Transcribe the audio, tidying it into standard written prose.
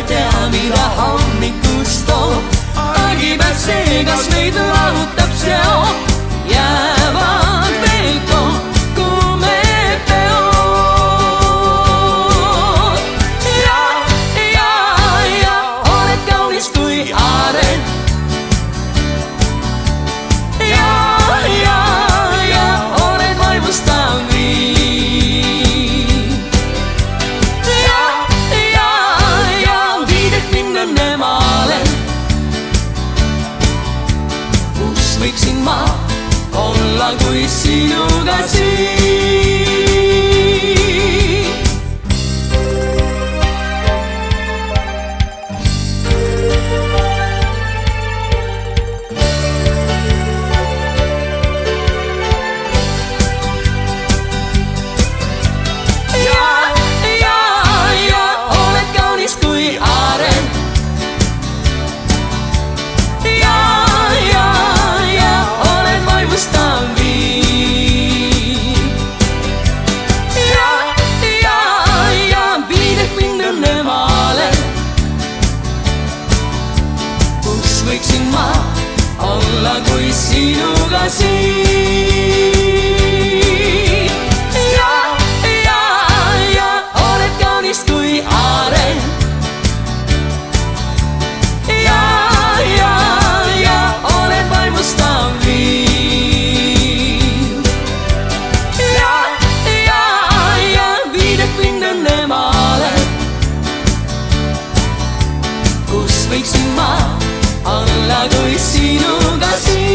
tea, mida hommikust toob. argipäev see, kas meid lahutab seob, jäävad veel kokku me peod. ja oled kaunis kui aarel. ja oled vaimustav viin. ja viided mind õnnemaale, kus võiksin ma olla kui sinuga siin. oled kaunis kui aarel. oled vaimustav viin. viided mind õnnemaale, kus võiksin ma olla kui sinuga siin. oled kaunis kui aarel. oled vaimustav viin. viided mind õnnemaale, kus võiksin ma olla kui sinuga siin.